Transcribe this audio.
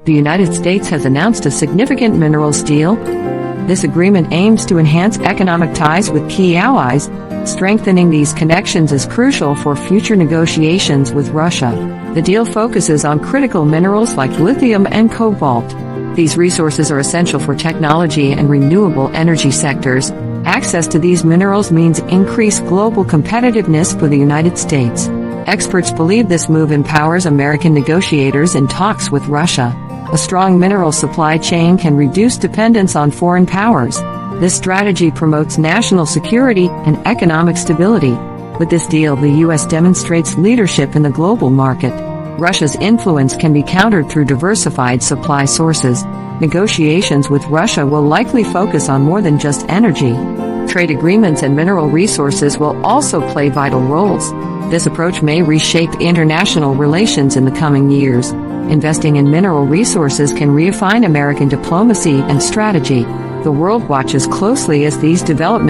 The United States has announced a significant minerals deal. This agreement aims to enhance economic ties with key allies. Strengthening these connections is crucial for future negotiations with Russia. The deal focuses on critical minerals like lithium and cobalt. These resources are essential for technology and renewable energy sectors. Access to these minerals means increased global competitiveness for the United States. Experts believe this move empowers American negotiators in talks with Russia. A strong mineral supply chain can reduce dependence on foreign powers. This strategy promotes national security and economic stability. With this deal, the U.S. demonstrates leadership in the global market. Russia's influence can be countered through diversified supply sources. Negotiations with Russia will likely focus on more than just energy. Trade agreements and mineral resources will also play vital roles. This approach may reshape international relations in the coming years. Investing in mineral resources can redefine American diplomacy and strategy. The world watches closely as these developments